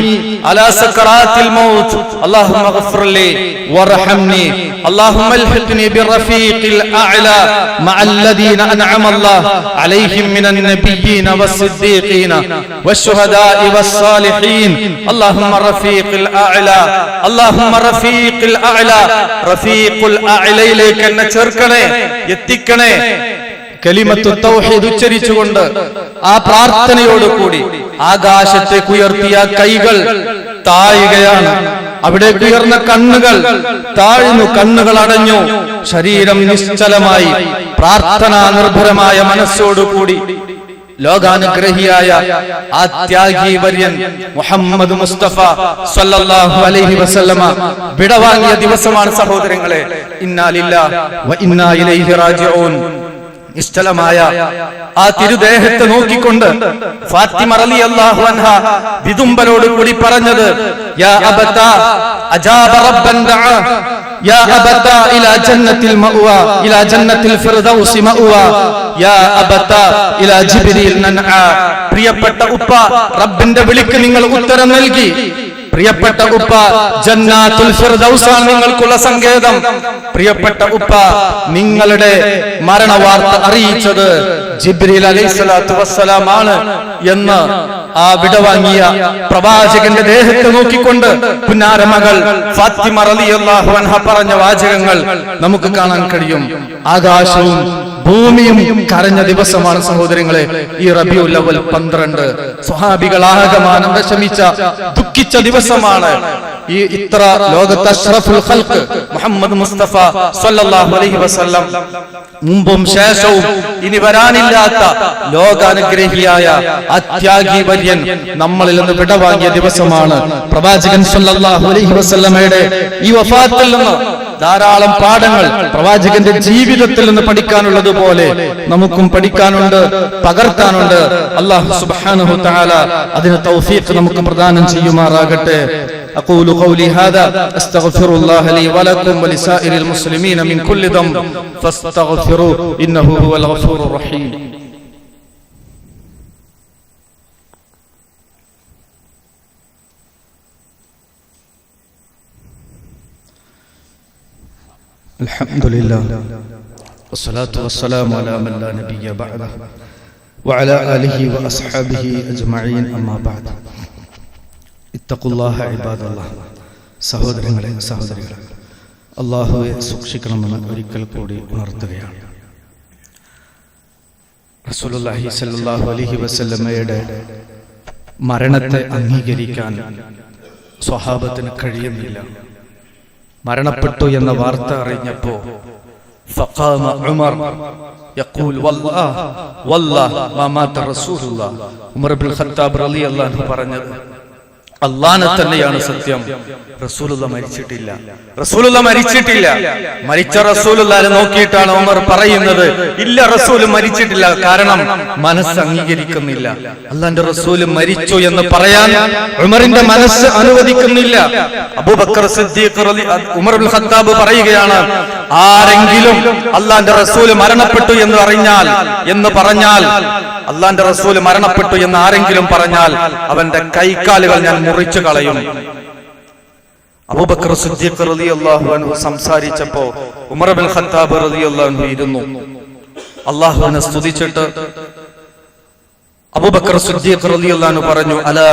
അലാ സക്രാത്തിൽ മൗത്ത്, അല്ലാഹുമ്മ ഗഫിർലി വർഹംനി, അല്ലാഹുമ്മ അൽഹിഖ്നി ബിറഫീഖിൽ അഅ്ലാ മഅല്ലദീന അൻഅമ അല്ലാഹു അലൈഹിം മിനൻ നബിയ്യീന വസ്സിദ്ദീഖീന വശുഹദാഇ വസ്സാലിഹീൻ, അല്ലാഹുമ്മ റഫീഖിൽ അഅ്ലാ, അല്ലാഹുമ്മ റഫീഖിൽ അഅ്ലാ. റഫീഖുൽ അഅ്ലയിലേക്ക് എന്നെ ചേർക്കണേ, എത്തിക്കണേ. കലിമത്തു തൗഹീദ് ഉച്ചരിച്ചുകൊണ്ട് ആ പ്രാർത്ഥനയോടുകൂടി ആകാശത്തേക്ക് ഉയർത്തിയ കൈകൾ താഴുകയാണ്. അവിടെ ഉയർന്ന കണ്ണുകൾ താഴ്ന്നു, കണ്ണുകൾ അടഞ്ഞു, ശരീരം നിശ്ചലമായി. പ്രാർത്ഥനാ നിർഭരമായ മനസ്സോടുകൂടി ലോകാനുഗ്രഹിയായ ആ ത്യാഗി വര്യൻ മുഹമ്മദ് മുസ്തഫ സല്ലല്ലാഹു അലൈഹി വസല്ലമ വിടവാങ്ങിയ ദിവസമാണ് സഹോദരങ്ങളെ. ഇന്നാ ലില്ലാഹി വ ഇന്നാ ഇലൈഹി റാജിഊൻ. നിശ്ചലമായ ആ തിരുദേഹത്തെ നോക്കിക്കൊണ്ട് ഫാത്തിമ റളിയല്ലാഹു അൻഹ വിതുമ്പലോട് കൂടി പറഞ്ഞത്, യാ അബതാ അജാബ റബ്ബൻ ദഅ, യാ അബതാ ഇലാ ജന്നത്തിൽ മഅ്വാ, ഇലാ ജന്നത്തിൽ ഫിർദൗസി മഅ്വാ, യാ അബതാ ഇലാ ജിബ്രീൽ നൻആ. പ്രിയപ്പെട്ട ഉപ്പ, റബ്ബിന്റെ വിളിക്ക് നിങ്ങൾ ഉത്തരം നൽകി. പ്രിയപ്പെട്ട ഉപ്പ, ജന്നാത്തുൽ ഫിർദൗസാണ് നിങ്ങൾക്കുള്ള സങ്കേതം. പ്രിയപ്പെട്ട ഉപ്പ, നിങ്ങളുടെ മരണവാർത്ത അറിയിച്ചത് ജിബ്രീൽ അലൈഹിസ്സലാത്തു വസ്സലാം ആണ് എന്ന് ആ വിടവാങ്ങിയ പ്രവാചകന്റെ ദേഹത്തെ നോക്കിക്കൊണ്ട് പുന്നാരമകൾ ഫാത്തിമ റളിയല്ലാഹു അൻഹ പറഞ്ഞ വാചകങ്ങൾ നമുക്ക് കാണാൻ കഴിയും. ആകാശവും ഭൂമിയും കരഞ്ഞ ദിവസമാണ് സഹോദരങ്ങളെ ഈ റബീഉൽ അവ്വൽ 12. സ്വഹാബികളാകമാനം വിഷമിച്ച ദുഃഖിച്ച ദിവസമാണ്. ഈ ഇത്ര ലോകത്തെ അഷ്റഫുൽ ഖൽഖ് മുഹമ്മദ് മുസ്തഫ സ്വല്ലല്ലാഹു അലൈഹി വസല്ലം മുമ്പും ശേഷവും ഇനി വരാനില്ലാത്ത ലോകാനുഗ്രഹിയായ അത്യാഗി വര്യൻ നമ്മളിൽ നിന്ന് വിടവാങ്ങിയ ദിവസമാണ്. പ്രവാചകൻ സ്വല്ലല്ലാഹു അലൈഹി വസല്ലമയുടെ ഈ വഫാത്തിൽ നിന്ന് ധാരാളം പാഠങ്ങൾ പ്രവാചകന്റെ ജീവിതത്തിൽ നിന്ന് പഠിക്കാനുള്ളതുപോലെ നമുക്കും പഠിക്കാനുണ്ട്, പകർത്താനുണ്ട്. അല്ലാഹു സുബ്ഹാനഹു തആല അതിന് തൗഫീഖ് നമുക്ക് പ്രദാനം ചെയ്യുമാറാകട്ടെ. أقول قولي هذا أستغفر الله لي ولكم ولسائر المسلمين من كل ذنب فاستغفروه إنه هو الغفور الرحيم. الحمد لله والصلاة والسلام على من لا نبي بعده وعلى آله وأصحابه أجمعين أما بعد ഇത്തഖുല്ലാഹ ഇബാദല്ലാഹ്. സഹോദരങ്ങളെ, സഹോദരികളെ, അല്ലാഹുവെ സൂക്ഷിക്കണമെന്ന് ഒരിക്കൽ കൂടി ഉണർത്തുകയാണ്. റസൂലുള്ളാഹി സ്വല്ലല്ലാഹു അലൈഹി വസല്ലമയുടെ മരണത്തെ അംഗീകരിക്കാൻ സ്വഹാബത്തിന് കഴിയുന്നില്ല. മരണപ്പെട്ടു എന്ന വാർത്ത അറിഞ്ഞപ്പോൾ ഫഖാമ ഉമർ യഖൂൽ വല്ലാഹ് മാ മാത റസൂലുള്ളാഹ്. ഉമർ ഇബ്നുൽ ഖത്താബ് റളിയല്ലാഹു അൻഹു പറഞ്ഞത്, അല്ലാഹനെ തന്നെയാണ് സത്യം, റസൂലുള്ളാഹ് മരിച്ചിട്ടില്ല, റസൂലുള്ളാഹ് മരിച്ചിട്ടില്ല. മരിച്ച റസൂലുള്ളാഹിനെ നോക്കിയിട്ടാണ് ഉമർ പറയുന്നത്, ഇല്ല, റസൂൽ മരിച്ചിട്ടില്ല. കാരണം മനസ്സ് അംഗീകരിക്കുന്നില്ല. അല്ലാഹുവിന്റെ റസൂൽ മരിച്ചു എന്ന് പറയാൻ ഉമറിന്റെ മനസ്സ് അനുവദിക്കുന്നില്ല. അബൂബക്കർ സിദ്ദീഖ് ഉമർ ഇബ്നുൽ ഖത്താബ് പറയുകയാണ്, ആരെങ്കിലും അല്ലാഹുവിന്റെ റസൂൽ മരണപ്പെട്ടു എന്ന് പറഞ്ഞാൽ അല്ലാഹുവിന്റെ റസൂൽ മരണപ്പെട്ടു എന്ന് ആരെങ്കിലും പറഞ്ഞാൽ അവന്റെ കൈകാലുകൾ ഞാൻ മുറിച്ചു കളയും. അബൂബക്കർ സിദ്ദീഖ് റളിയല്ലാഹു അൻഹു സംസാരിച്ചപ്പോൾ ഉമർ ഇബ്നുൽ ഖത്താബ് റളിയല്ലാഹു അൻഹു ഇരുന്നു. അല്ലാഹുവിനെ സ്തുതിച്ചിട്ട് അബൂബക്കർ സിദ്ദീഖ് റളിയല്ലാഹു അൻഹു പറഞ്ഞു, അലാ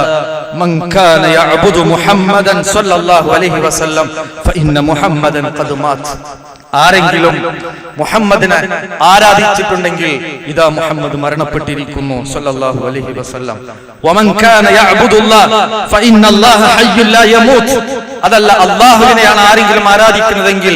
മൻ കാന യഅബുദു മുഹമ്മദൻ സ്വല്ലല്ലാഹു അലൈഹി വസല്ലം ഫഇന്ന മുഹമ്മദൻ ഖദ് മാത്. ആരെങ്കിലും മുഹമ്മദിനെ ആരാധിച്ചിട്ടുണ്ടെങ്കിൽ ഇതാ മുഹമ്മദ് മരണപ്പെട്ടിരിക്കുന്നു സ്വല്ലല്ലാഹു അലൈഹി വസല്ലം. വമൻ കാന യഅബുദുല്ലാഹ ഫഇന്നല്ലാഹ ഹയ്യുൻ ലാ യമൂത്. അതല്ല, അല്ലാഹുവിനെയാണ് ആരെങ്കിലും ആരാധിക്കുന്നതെങ്കിൽ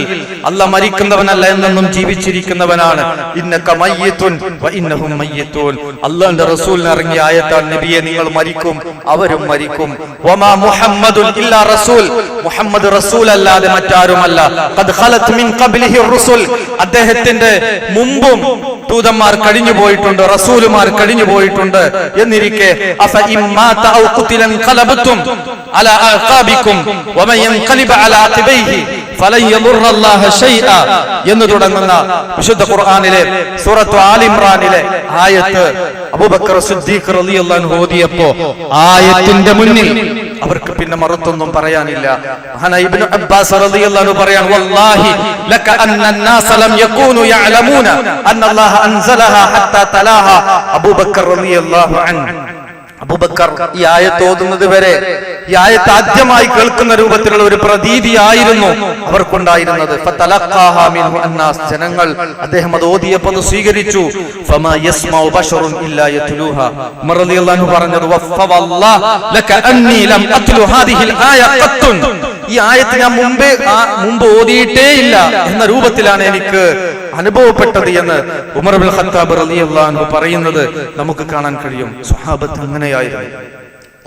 അല്ലാഹ് മരിക്കുന്നവനല്ല, എന്നെന്നും ജീവിച്ചിരിക്കുന്നവനാണ്. ഇന്നക മയ്യിതുൻ വ ഇന്നഹും മയ്യിതൂൻ. അല്ലാഹുവിന്റെ റസൂലിന് ഇറങ്ങിയ ആയത്താണ്, നബിയെ നിങ്ങൾ മരിക്കും, അവരും മരിക്കും. വമാ മുഹമ്മദുൻ ഇല്ലാ റസൂൽ. മുഹമ്മദ് റസൂൽ അല്ലാതെ മറ്റാരുമല്ല. ഖദ് ഖലത് മിൻ ഖബ്ലിഹി റുസുൽ. അദ്ദേഹത്തിന്റെ മുമ്പും ദൂതന്മാർ കഴിഞ്ഞു പോയിട്ടുണ്ട്, റസൂലുമാർ കഴിഞ്ഞു പോയിട്ടുണ്ട്. എന്നിരിക്കെ അഫ ഇമ്മാത ഔ ഖുതിലൻ ഖലബതും അലാ അഖാബികും വമൻ യൻഖലിബ അലാ അഖിബൈഹി ഫലൻ യദുറല്ലാഹ ശൈഅ എന്ന് തുടങ്ങുന്ന വിശുദ്ധ ഖുർആനിലെ സൂറത്ത് ആൽ ഇംറാനിലെ ആയത്ത് അബൂബക്കർ സിദ്ദീഖ് റളിയല്ലാഹു അൻഹു ഓതിയപ്പോൾ ആയത്തിന്റെ മുന്നിൽ അവർക്ക് പിന്നെ മറുത്തൊന്നും പറയാനില്ല. മഹാനായ ഇബ്നു അബ്ബാസ് റളിയല്ലാഹു അൻഹു പറയാണ്, വല്ലാഹി ലക അന്നന്നാസ ലം യകൂനു യഅലമൂന അന്നല്ലാഹ അൻസലഹാ ഹത്താ തലാഹ. അബൂബക്കർ റളിയല്ലാഹു അൻഹു, അബൂബക്കർ ഈ ആയത്ത് ഓതുന്നത് വരെ ഈ ആയത്ത് ആദ്യമായി കേൾക്കുന്ന രൂപത്തിലുള്ള ഒരു പ്രതീതിയായിരുന്നു അവർക്കുണ്ടായിരുന്നത്. ഫതലഖാഹ മിൻഹു അന്നാസ്. ജനങ്ങൾ അദ്ദേഹം അത് ഓതിയപ്പോൾ സ്വീകരിച്ചു. ഫമാ യസ്മഉ ബശറുൻ ഇല്ലാ യത്ലൂഹ. ഉമർ റളിയല്ലാഹു അൻഹു പറഞ്ഞത്, വഫവല്ലാഹ ലക അന്നി ലം അത്ലു ഹാദിഹിൽ ആയ ഖത്തുൻ. ഈ ആയത്ത് ഞാൻ മുമ്പ് ഓതിയിട്ടേ ഇല്ല എന്ന രൂപത്തിലാണ് എനിക്ക് അനുഭവപ്പെട്ടത് എന്ന് ഉമർ ഇബ്നുൽ ഖത്താബ് റളിയല്ലാഹു അൻഹു പറയുന്നത് നമുക്ക് കാണാൻ കഴിയും. സ്വഹാബത്ത് അങ്ങനെയായിരുന്നു.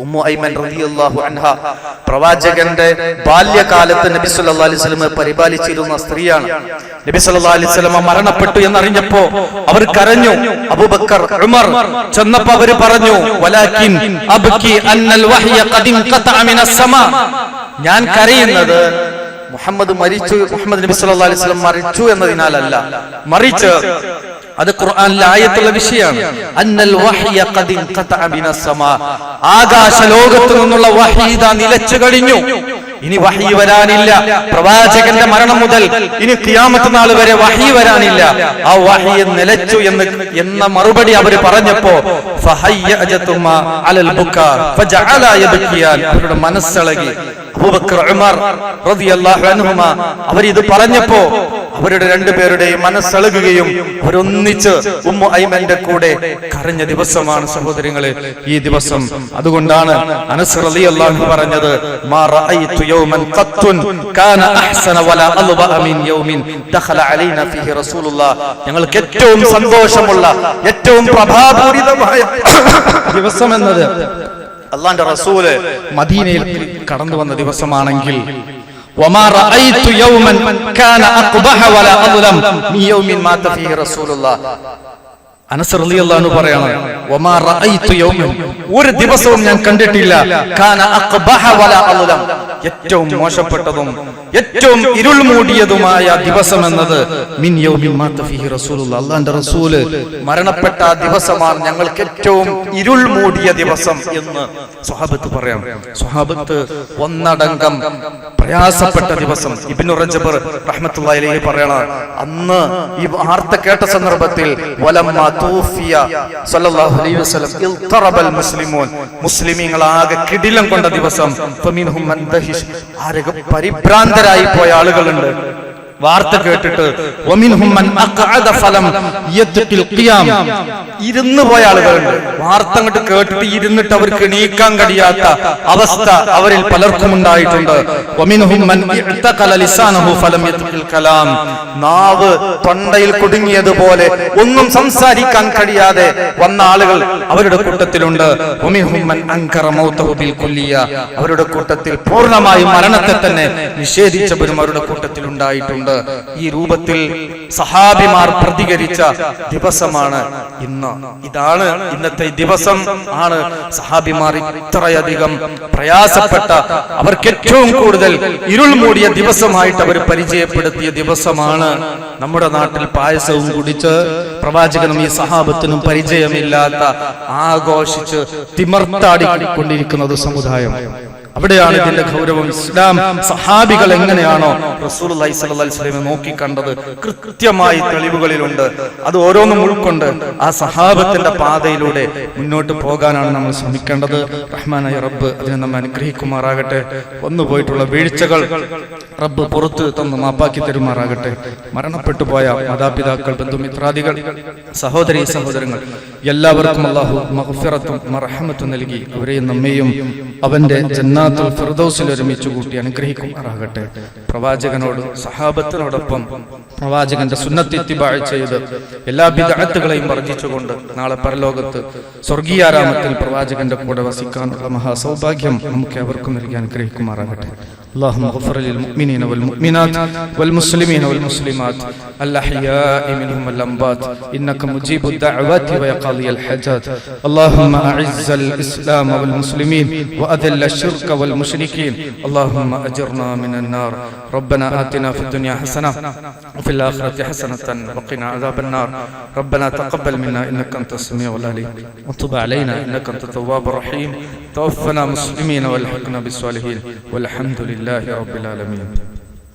ഉമ്മു ഐമൻ റളിയല്ലാഹു അൻഹ പ്രവാചകന്റെ ബാല്യകാലത്ത് നബി സല്ലല്ലാഹു അലൈഹി വസല്ലം പരിപാലിച്ചിരുന്ന സ്ത്രീയാണ്. നബി സല്ലല്ലാഹു അലൈഹി വസല്ലം മരണപ്പെട്ടു എന്നറിഞ്ഞപ്പോൾ അവർ കരഞ്ഞു. അബൂബക്കർ, ഉമർ ചെന്നപ്പോൾ അവർ പറഞ്ഞു, വലാകിൻ അബ്കി അന്നൽ വഹ്യ ഖദ് ഇൻഖതഅ മിനസ് സമാ. ഞാൻ കരയുന്നത് മുഹമ്മദ് നബി സല്ലല്ലാഹു അലൈഹി വസല്ലം മരിച്ചു എന്നതിനാലല്ല, മറിച്ച് അത് ഖുർആനിലെ ആയത്തുള്ള വിഷയമാണ്. അന്നൽ വഹ്യ ഖദ് ഇൻഖതഅ മിനസ് സമാ. ആകാശ ലോകത്തു നിന്നുള്ള വഹ്യ് നിലച്ചു കഴിഞ്ഞു, ഇനി വഹ്യ് വരാനില്ല. പ്രവാചകന്റെ മരണം മുതൽ ഇനി ഖിയാമത്ത് നാൾ വരെ വഹ്യ് വരാനില്ല. ആ വഹ്യ് നിലച്ചു എന്ന മറുപടി അവർ പറഞ്ഞപ്പോ ഫഹയ്യഅജതുമാ അലൽ ബുകാ ഫജഅല യബ്കിയാൻ. അവരുടെ മനസ്സളകി. അബൂബക്കർ, ഉമർ റളിയല്ലാഹു അൻഹുമാ അവർ ഇത് പറഞ്ഞപ്പോ അവരുടെ രണ്ടുപേരുടെയും മനസ്സളകുകയും അവരൊന്നിച്ച് ഉമ്മു ഐമന്റെ കൂടെ കരഞ്ഞ ദിവസമാണ് സഹോദരങ്ങളെ ഈ ദിവസം. അതുകൊണ്ടാണ് അനസ് റളിയല്ലാഹു അൻഹു പറഞ്ഞത്, മാ റഅയ്തു യൗമൻ ഖത്തുൻ കാന അഹ്സന വലാ അൽബഅ മിൻ യൗമിൻ ദഖല അലൈനാ ഫീഹി റസൂലുള്ളാഹ്. ഞങ്ങൾക്ക് ഏറ്റവും സന്തോഷമുള്ള, ഏറ്റവും പ്രഭാപൂരിതമായ ദിവസം എന്നത് അല്ലാഹുവിന്റെ റസൂല് മദീനയിൽ കടന്നു വന്ന ദിവസമാണെങ്കിൽ, വമാ റഅയ്തു യൗമൻ കാന അഖ്ബഹ വലാ അദ്ലം മിൻ യൗമിൻ മാത ഫീഹി റസൂലുള്ളാഹ്. അനസ് റളിയല്ലാഹു അൻഹു പറയാണ്, വമാ റഅയ്തു യൗമൻ, ഒരു ദിവസവും ഞാൻ കണ്ടിട്ടില്ല, കാന അഖ്ബഹ വലാ അദ്ലം, ഏറ്റവും മോശപ്പെട്ടതും ഏറ്റവും ഇരുൾ മൂടിയതുമായ ദിവസം എന്നത് മിൻ യൗമിൻ മാത ഫീഹി റസൂലുള്ളാഹ്. അല്ലാഹുവിന്റെ റസൂല് മരണപ്പെട്ട ദിവസമാണ് ഞങ്ങൾക്ക് ഏറ്റവും ഇരുൾ മൂടിയ ദിവസം എന്ന് സ്വഹാബത്ത് പറയാം. സ്വഹാബത്ത് ഒന്നടങ്കം പ്രയാസപ്പെട്ട ദിവസം. ഇബ്നു റജബ് റഹ്മത്തുള്ളാഹി അലൈഹി പറയണം, അന്ന് ഈ വാർത്ത കേട്ട സന്ദർഭത്തിൽ വലമ്മാ തൂഫിയ സല്ലല്ലാഹു അലൈഹി വസല്ലം ഇൽതറബൽ മുസ്ലിമൂൻ, മുസ്ലിമീങ്ങൾ ആകെ കിടിലം കൊണ്ട ദിവസം. ഫമിൻഹും മൻ ദഹിഷ്, ആരൊക്കെ പരിഭ്രാന്തരായി പോയ ആളുകളുണ്ട് വാർത്ത കേട്ടിട്ട്. വമിൻഹും മൻ അഖഅദ ഫലം യദ്ഖിൽ ഖിയാം, ഇരുന്നു പോയ ആളുകളുണ്ട്. വാർത്ത അങ്ങോട്ട് കേട്ടിട്ട് ഇരുന്നിട്ട് അവർക്ക് എണീക്കാൻ കഴിയാത്ത അവസ്ഥ അവരിൽ പലർക്കും ഉണ്ടായിട്ടുണ്ട്. വമിൻഹും മൻ ഇഅ്തഖല ലിസാനഹു ഫലം യദ്ഖിൽ കലാം, നാവ് തൊണ്ടയിൽ കുടുങ്ങിയതുപോലെ ഒന്നും സംസാരിക്കാൻ കഴിയാതെ വന്ന ആളുകൾ അവരുടെ കൂട്ടത്തിലുണ്ട്. വമിൻഹും മൻ അൻകറ മൗതഹു ബിൽ കുല്ലിയ, അവരുടെ കൂട്ടത്തിൽ പൂർണ്ണമായും മരണത്തെ തന്നെ നിഷേധിച്ചവരും അവരുടെ കൂട്ടത്തിൽ ഉണ്ടായിട്ടുണ്ട്. ഈ രൂപത്തിൽ സഹാബിമാർ പ്രതികരിച്ച ദിവസമാണ് ഇന്ന്. ഇതാണ് ഇന്നത്തെ ദിവസം. ആണ് സഹാബിമാർ ഇത്രയധികം പ്രയാസപ്പെട്ട, അവർക്ക് ഏറ്റവും കൂടുതൽ ഇരുൾ മൂടിയ ദിവസമായിട്ട് അവർ പരിചയപ്പെടുത്തിയ ദിവസമാണ്. നമ്മുടെ നാട്ടിൽ പായസവും കുടിച്ച് പ്രവാചകനും ഈ സഹാബത്തിനും പരിചയമില്ലാത്ത ആഘോഷിച്ച് തിമർത്താടിക്കൊണ്ടിരിക്കുന്നത് സമുദായം. അവിടെയാണ് ഇതിന്റെ ഗൗരവം. ഇസ്ലാം സഹാബികൾ എങ്ങനെയാണോ റസൂലുള്ളാഹി സ്വല്ലല്ലാഹി അലൈഹി വസല്ലം നോക്കിക്കണ്ടത് കൃത്യമായി തെളിവുകളിലുണ്ട്. അത് ഓരോന്നും ഉൾക്കൊണ്ട് ആ സഹാബത്തിന്റെ പാതയിലൂടെ മുന്നോട്ട് പോകാനാണ് നമ്മൾ ശ്രമിക്കേണ്ടത്. റഹ്മാനായ റബ്ബ് അതിനെ നമ്മെ അനുഗ്രഹിക്കുമാറാകട്ടെ. വന്നുപോയിട്ടുള്ള വീഴ്ചകൾ റബ്ബ് പുറത്ത് തന്ന് മാപ്പാക്കി തരുമാറാകട്ടെ. മരണപ്പെട്ടു പോയ മാതാപിതാക്കൾ, ബന്ധുമിത്രാദികൾ, സഹോദരീ സഹോദരങ്ങൾ എല്ലാവർക്കും അല്ലാഹു മഗ്ഫിറത്തും മർഹമത്തും നൽകി അവരെയും നമ്മെയും അവന്റെ ജന്നാത്തുൽ ഫിർദൗസിൽ ഒരുമിച്ച് കൂട്ടി അനുഗ്രഹിക്കുമാറാകട്ടെ. പ്രവാചകനോട് സഹാബത്തിനോടൊപ്പം പ്രവാചകന്റെ സുന്നത്ത് ഇത്തിബാഅ് ചെയ്ത് എല്ലാ ബിദ്അത്തുകളെയും വർജിച്ചുകൊണ്ട് നാളെ പരലോകത്ത് സ്വർഗീയാരാമത്തിൽ പ്രവാചകന്റെ കൂടെ വസിക്കാനുള്ള മഹാസൗഭാഗ്യം നമുക്ക് അവർക്കും നൽകി അനുഗ്രഹിക്കുമാറാകട്ടെ. اللهم اغفر للمؤمنين والمؤمنات والمسلمين والمسلمات الأحياء منهم والأموات إنك مجيب الدعوات ويقضي الحاجات. اللهم أعز الإسلام والمسلمين وأذل الشرك والمشركين. اللهم أجرنا من النار. ربنا آتنا في الدنيا حسنة وفي الآخرة حسنة وقنا عذاب النار. ربنا تقبل منا إنك أنت السميع العليم وتب علينا إنك أنت التواب الرحيم. توفنا مسلمين والحقنا بالصالحين والحمد لله رب العالمين.